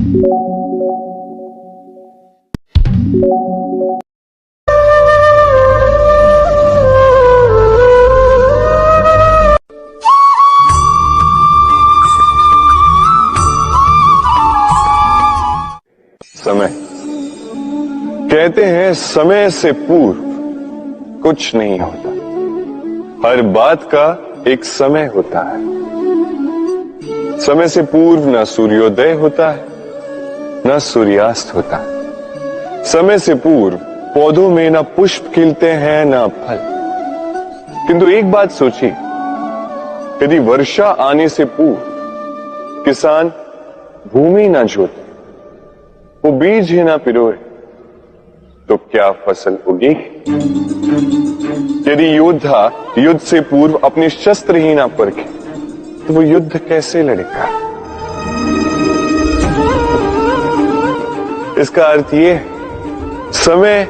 समय। कहते हैं समय से पूर्व कुछ नहीं होता, हर बात का एक समय होता है। समय से पूर्व ना सूर्योदय होता है, ना सूर्यास्त होता है। समय से पूर्व पौधों में ना पुष्प खिलते हैं, ना फल। किंतु एक बात सोचिए, यदि वर्षा आने से पूर्व किसान भूमि ना जोते, वो बीज ही ना पिरोए, तो क्या फसल उगेगी? यदि योद्धा युद्ध से पूर्व अपने शस्त्र ही ना परखे, तो वो युद्ध कैसे लड़ेगा? इसका अर्थ ये है, समय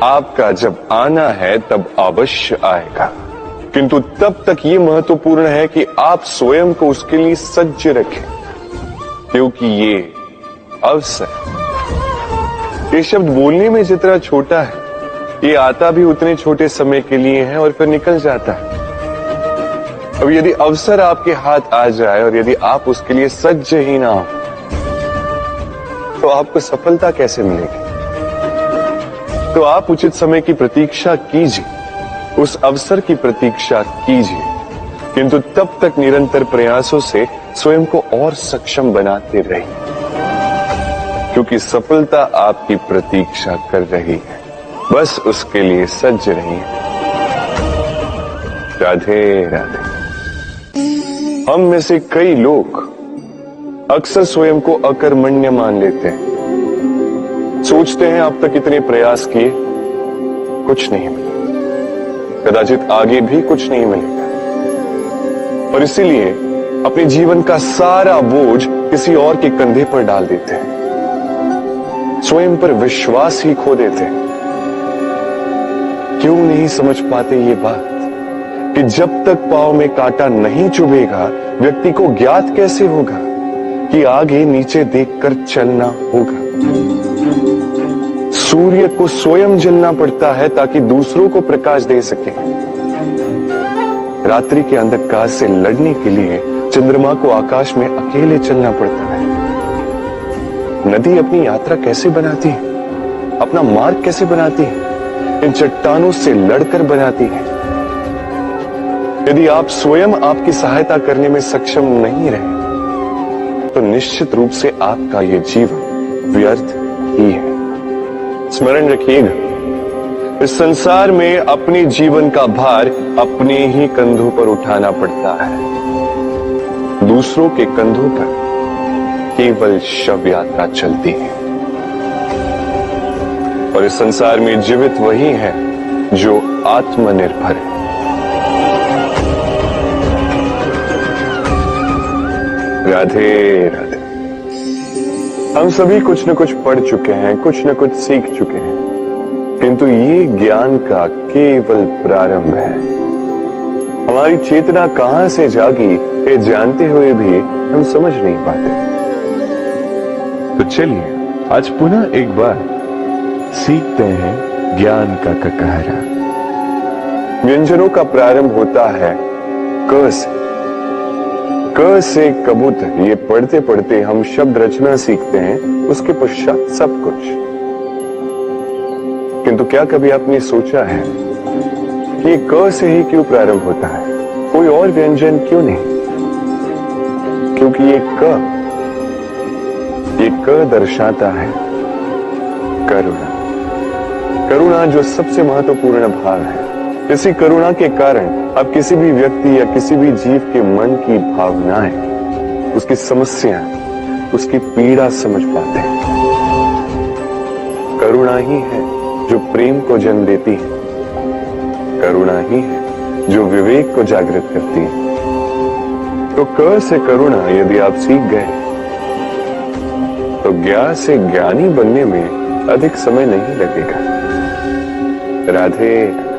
आपका जब आना है तब अवश्य आएगा, किंतु तब तक ये महत्वपूर्ण है कि आप स्वयं को उसके लिए सज्ज रखें, क्योंकि ये अवसर, ये शब्द बोलने में जितना छोटा है, ये आता भी उतने छोटे समय के लिए है और फिर निकल जाता है। अब यदि अवसर आपके हाथ आ जाए और यदि आप उसके लिए सज्ज ही ना हो, तो आपको सफलता कैसे मिलेगी? तो आप उचित समय की प्रतीक्षा कीजिए, उस अवसर की प्रतीक्षा कीजिए, किंतु तब तक निरंतर प्रयासों से स्वयं को और सक्षम बनाते रहिए, क्योंकि सफलता आपकी प्रतीक्षा कर रही है। बस उसके लिए सज्ज रहिए। राधे राधे। हम में से कई लोग अक्सर स्वयं को अकर्मण्य मान लेते हैं। सोचते हैं अब तक इतने प्रयास किए, कुछ नहीं मिला, कदाचित आगे भी कुछ नहीं मिलेगा, और इसीलिए अपने जीवन का सारा बोझ किसी और के कंधे पर डाल देते हैं। स्वयं पर विश्वास ही खो देते हैं। क्यों नहीं समझ पाते ये बात कि जब तक पांव में कांटा नहीं चुभेगा, व्यक्ति को ज्ञात कैसे होगा कि आगे नीचे देखकर चलना होगा। सूर्य को स्वयं जलना पड़ता है ताकि दूसरों को प्रकाश दे सके। रात्रि के अंधकार से लड़ने के लिए चंद्रमा को आकाश में अकेले चलना पड़ता है। नदी अपनी यात्रा कैसे बनाती है, अपना मार्ग कैसे बनाती है? इन चट्टानों से लड़कर बनाती है। यदि आप स्वयं आपकी सहायता करने में सक्षम नहीं रहे, तो निश्चित रूप से आपका यह जीवन व्यर्थ ही है। स्मरण रखिएगा, इस संसार में अपने जीवन का भार अपने ही कंधों पर उठाना पड़ता है। दूसरों के कंधों पर केवल शव यात्रा चलती है, और इस संसार में जीवित वही है जो आत्मनिर्भर है। राधे राधे। हम सभी कुछ न कुछ पढ़ चुके हैं, कुछ न कुछ सीख चुके हैं, किंतु ये ज्ञान का केवल प्रारंभ है। हमारी चेतना कहां से जागी, ये जानते हुए भी हम समझ नहीं पाते। तो चलिए आज पुनः एक बार सीखते हैं ज्ञान का ककहरा। व्यंजनों का प्रारंभ होता है क से। क से कबूतर, ये पढ़ते पढ़ते हम शब्द रचना सीखते हैं, उसके पश्चात सब कुछ। किंतु क्या कभी आपने सोचा है कि क से ही क्यों प्रारंभ होता है, कोई और व्यंजन क्यों नहीं? क्योंकि ये क दर्शाता है करुणा। करुणा जो सबसे महत्वपूर्ण भाव है। इसी करुणा के कारण आप किसी भी व्यक्ति या किसी भी जीव के मन की भावनाएं, उसकी समस्याएं, उसकी पीड़ा समझ पाते हैं। करुणा ही है जो प्रेम को जन्म देती है। करुणा ही है जो विवेक को जागृत करती है। तो क से करुणा यदि आप सीख गए, तो ज्ञा से ज्ञानी बनने में अधिक समय नहीं लगेगा। राधे।